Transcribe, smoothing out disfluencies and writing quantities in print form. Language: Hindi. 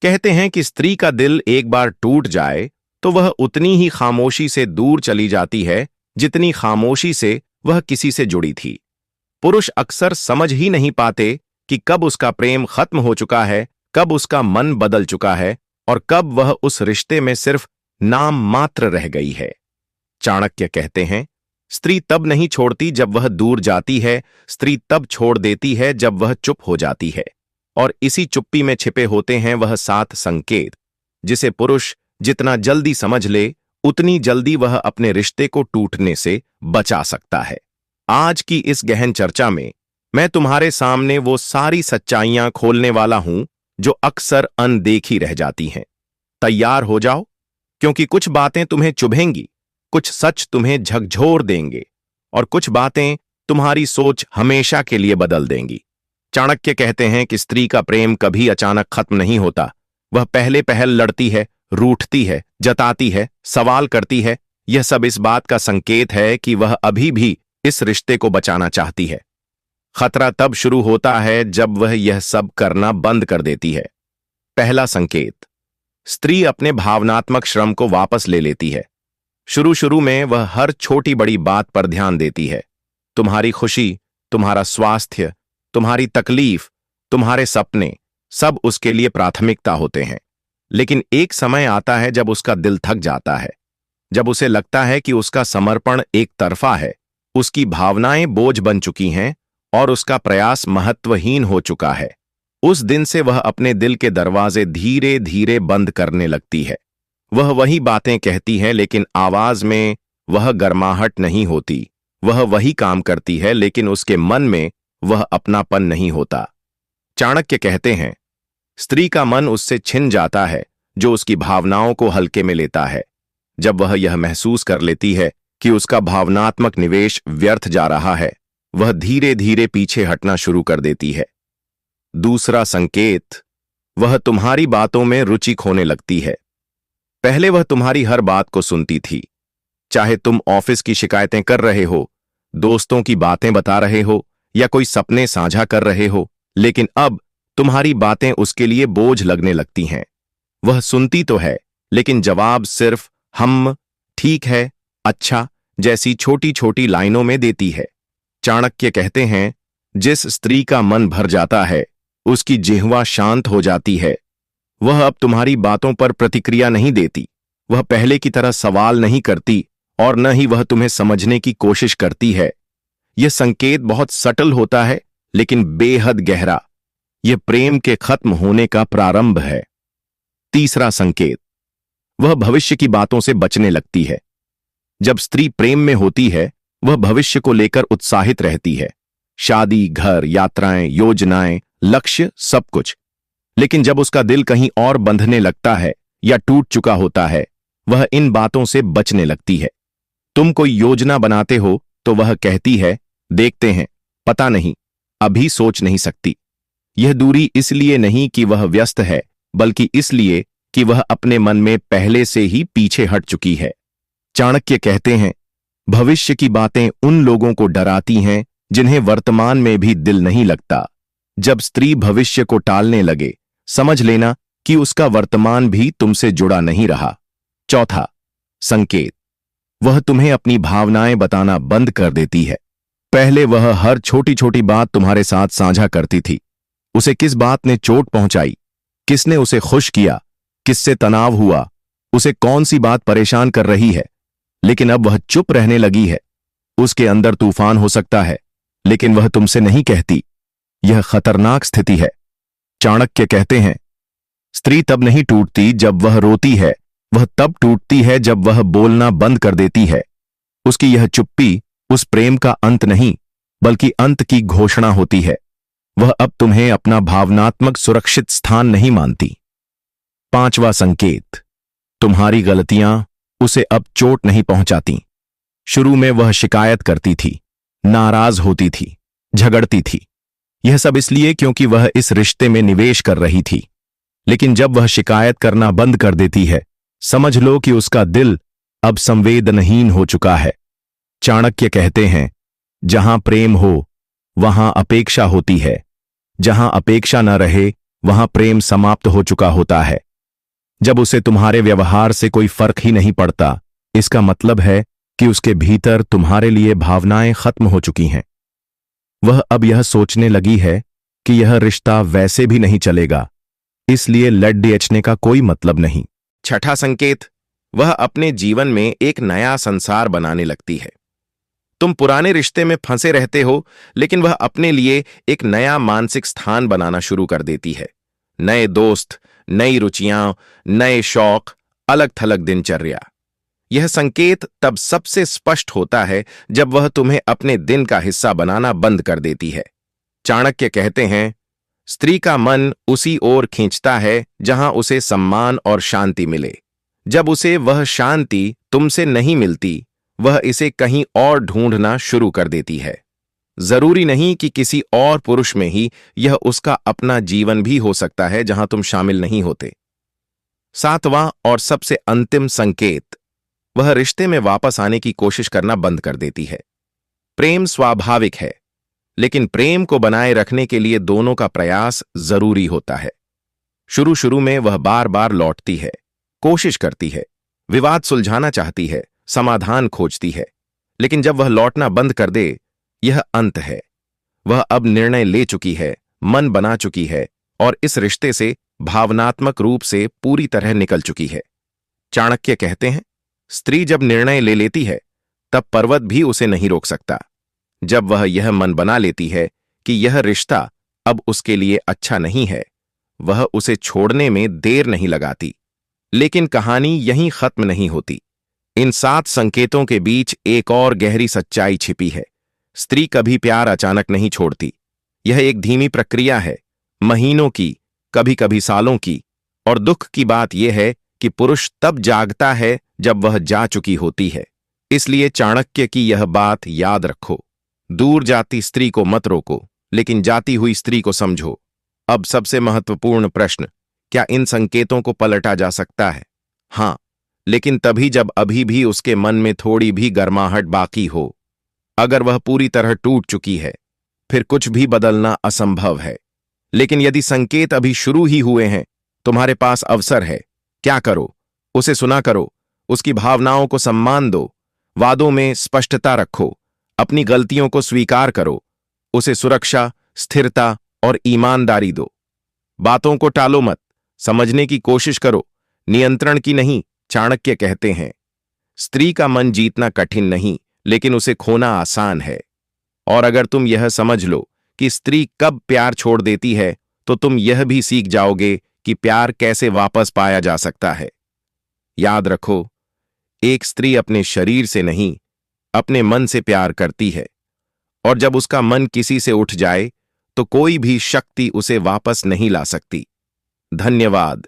कहते हैं कि स्त्री का दिल एक बार टूट जाए तो वह उतनी ही खामोशी से दूर चली जाती है जितनी खामोशी से वह किसी से जुड़ी थी। पुरुष अक्सर समझ ही नहीं पाते कि कब उसका प्रेम खत्म हो चुका है, कब उसका मन बदल चुका है और कब वह उस रिश्ते में सिर्फ नाम मात्र रह गई है। चाणक्य कहते हैं, स्त्री तब नहीं छोड़ती जब वह दूर जाती है, स्त्री तब छोड़ देती है जब वह चुप हो जाती है। और इसी चुप्पी में छिपे होते हैं वह 7 संकेत, जिसे पुरुष जितना जल्दी समझ ले उतनी जल्दी वह अपने रिश्ते को टूटने से बचा सकता है। आज की इस गहन चर्चा में मैं तुम्हारे सामने वो सारी सच्चाइयां खोलने वाला हूं जो अक्सर अनदेखी रह जाती हैं। तैयार हो जाओ, क्योंकि कुछ बातें तुम्हें चुभेंगी, कुछ सच तुम्हें झकझोर देंगे और कुछ बातें तुम्हारी सोच हमेशा के लिए बदल देंगी। चाणक्य कहते हैं कि स्त्री का प्रेम कभी अचानक खत्म नहीं होता। वह पहले पहल लड़ती है, रूठती है, जताती है, सवाल करती है। यह सब इस बात का संकेत है कि वह अभी भी इस रिश्ते को बचाना चाहती है। खतरा तब शुरू होता है जब वह यह सब करना बंद कर देती है। पहला संकेत, स्त्री अपने भावनात्मक श्रम को वापस ले लेती है। शुरू शुरू में वह हर छोटी बड़ी बात पर ध्यान देती है। तुम्हारी खुशी, तुम्हारा स्वास्थ्य, तुम्हारी तकलीफ, तुम्हारे सपने, सब उसके लिए प्राथमिकता होते हैं। लेकिन एक समय आता है जब उसका दिल थक जाता है, जब उसे लगता है कि उसका समर्पण एक तरफा है, उसकी भावनाएं बोझ बन चुकी हैं और उसका प्रयास महत्वहीन हो चुका है। उस दिन से वह अपने दिल के दरवाजे धीरे धीरे बंद करने लगती है। वह वही बातें कहती है लेकिन आवाज में वह गर्माहट नहीं होती। वह वही काम करती है लेकिन उसके मन में वह अपनापन नहीं होता। चाणक्य कहते हैं, स्त्री का मन उससे छिन जाता है जो उसकी भावनाओं को हल्के में लेता है। जब वह यह महसूस कर लेती है कि उसका भावनात्मक निवेश व्यर्थ जा रहा है, वह धीरे धीरे पीछे हटना शुरू कर देती है। दूसरा संकेत, वह तुम्हारी बातों में रुचि खोने लगती है। पहले वह तुम्हारी हर बात को सुनती थी, चाहे तुम ऑफिस की शिकायतें कर रहे हो, दोस्तों की बातें बता रहे हो या कोई सपने साझा कर रहे हो, लेकिन अब तुम्हारी बातें उसके लिए बोझ लगने लगती हैं। वह सुनती तो है लेकिन जवाब सिर्फ हम, ठीक है, अच्छा जैसी छोटी छोटी लाइनों में देती है। चाणक्य कहते हैं, जिस स्त्री का मन भर जाता है उसकी जिह्वा शांत हो जाती है। वह अब तुम्हारी बातों पर प्रतिक्रिया नहीं देती, वह पहले की तरह सवाल नहीं करती और न ही वह तुम्हें समझने की कोशिश करती है। यह संकेत बहुत सटल होता है लेकिन बेहद गहरा। यह प्रेम के खत्म होने का प्रारंभ है। तीसरा संकेत, वह भविष्य की बातों से बचने लगती है। जब स्त्री प्रेम में होती है वह भविष्य को लेकर उत्साहित रहती है, शादी, घर, यात्राएं, योजनाएं, लक्ष्य, सब कुछ। लेकिन जब उसका दिल कहीं और बंधने लगता है या टूट चुका होता है, वह इन बातों से बचने लगती है। तुम कोई योजना बनाते हो तो वह कहती है, देखते हैं, पता नहीं, अभी सोच नहीं सकती। यह दूरी इसलिए नहीं कि वह व्यस्त है, बल्कि इसलिए कि वह अपने मन में पहले से ही पीछे हट चुकी है। चाणक्य कहते हैं, भविष्य की बातें उन लोगों को डराती हैं जिन्हें वर्तमान में भी दिल नहीं लगता। जब स्त्री भविष्य को टालने लगे, समझ लेना कि उसका वर्तमान भी तुमसे जुड़ा नहीं रहा। चौथा संकेत, वह तुम्हें अपनी भावनाएं बताना बंद कर देती है। पहले वह हर छोटी छोटी बात तुम्हारे साथ साझा करती थी। उसे किस बात ने चोट पहुंचाई, किसने उसे खुश किया, किससे तनाव हुआ, उसे कौन सी बात परेशान कर रही है। लेकिन अब वह चुप रहने लगी है। उसके अंदर तूफान हो सकता है लेकिन वह तुमसे नहीं कहती। यह खतरनाक स्थिति है। चाणक्य कहते हैं, स्त्री तब नहीं टूटती जब वह रोती है, वह तब टूटती है जब वह बोलना बंद कर देती है। उसकी यह चुप्पी उस प्रेम का अंत नहीं बल्कि अंत की घोषणा होती है। वह अब तुम्हें अपना भावनात्मक सुरक्षित स्थान नहीं मानती। पांचवा संकेत, तुम्हारी गलतियां उसे अब चोट नहीं पहुंचाती। शुरू में वह शिकायत करती थी, नाराज होती थी, झगड़ती थी। यह सब इसलिए क्योंकि वह इस रिश्ते में निवेश कर रही थी। लेकिन जब वह शिकायत करना बंद कर देती है, समझ लो कि उसका दिल अब संवेदनहीन हो चुका है। चाणक्य कहते हैं, जहां प्रेम हो वहां अपेक्षा होती है, जहां अपेक्षा न रहे वहां प्रेम समाप्त हो चुका होता है। जब उसे तुम्हारे व्यवहार से कोई फर्क ही नहीं पड़ता, इसका मतलब है कि उसके भीतर तुम्हारे लिए भावनाएं खत्म हो चुकी हैं। वह अब यह सोचने लगी है कि यह रिश्ता वैसे भी नहीं चलेगा, इसलिए लड़ने का कोई मतलब नहीं। छठा संकेत, वह अपने जीवन में एक नया संसार बनाने लगती है। तुम पुराने रिश्ते में फंसे रहते हो, लेकिन वह अपने लिए एक नया मानसिक स्थान बनाना शुरू कर देती है। नए दोस्त, नई रुचियां, नए शौक, अलग थलग दिनचर्या। यह संकेत तब सबसे स्पष्ट होता है जब वह तुम्हें अपने दिन का हिस्सा बनाना बंद कर देती है। चाणक्य कहते हैं, स्त्री का मन उसी ओर खींचता है जहां उसे सम्मान और शांति मिले। जब उसे वह शांति तुमसे नहीं मिलती, वह इसे कहीं और ढूंढना शुरू कर देती है। जरूरी नहीं कि किसी और पुरुष में ही, यह उसका अपना जीवन भी हो सकता है जहां तुम शामिल नहीं होते। सातवां और सबसे अंतिम संकेत, वह रिश्ते में वापस आने की कोशिश करना बंद कर देती है। प्रेम स्वाभाविक है, लेकिन प्रेम को बनाए रखने के लिए दोनों का प्रयास जरूरी होता है। शुरू शुरू में वह बार बार लौटती है, कोशिश करती है, विवाद सुलझाना चाहती है, समाधान खोजती है, लेकिन जब वह लौटना बंद कर दे, यह अंत है। वह अब निर्णय ले चुकी है, मन बना चुकी है और इस रिश्ते से भावनात्मक रूप से पूरी तरह निकल चुकी है। चाणक्य कहते हैं, स्त्री जब निर्णय ले लेती है, तब पर्वत भी उसे नहीं रोक सकता। जब वह यह मन बना लेती है कि यह रिश्ता अब उसके लिए अच्छा नहीं है, वह उसे छोड़ने में देर नहीं लगाती। लेकिन कहानी यहीं खत्म नहीं होती। इन 7 संकेतों के बीच एक और गहरी सच्चाई छिपी है। स्त्री कभी प्यार अचानक नहीं छोड़ती। यह एक धीमी प्रक्रिया है, महीनों की, कभी कभी सालों की। और दुख की बात यह है कि पुरुष तब जागता है जब वह जा चुकी होती है। इसलिए चाणक्य की यह बात याद रखो, दूर जाती स्त्री को मत रोको, लेकिन जाती हुई स्त्री को समझो। अब सबसे महत्वपूर्ण प्रश्न, क्या इन संकेतों को पलटा जा सकता है? हां, लेकिन तभी जब अभी भी उसके मन में थोड़ी भी गर्माहट बाकी हो। अगर वह पूरी तरह टूट चुकी है, फिर कुछ भी बदलना असंभव है। लेकिन यदि संकेत अभी शुरू ही हुए हैं, तुम्हारे पास अवसर है। क्या करो? उसे सुना करो, उसकी भावनाओं को सम्मान दो, वादों में स्पष्टता रखो, अपनी गलतियों को स्वीकार करो, उसे सुरक्षा, स्थिरता और ईमानदारी दो। बातों को टालो मत, समझने की कोशिश करो, नियंत्रण की नहीं। चाणक्य कहते हैं, स्त्री का मन जीतना कठिन नहीं, लेकिन उसे खोना आसान है। और अगर तुम यह समझ लो कि स्त्री कब प्यार छोड़ देती है, तो तुम यह भी सीख जाओगे कि प्यार कैसे वापस पाया जा सकता है। याद रखो, एक स्त्री अपने शरीर से नहीं, अपने मन से प्यार करती है, और जब उसका मन किसी से उठ जाए, तो कोई भी शक्ति उसे वापस नहीं ला सकती। धन्यवाद।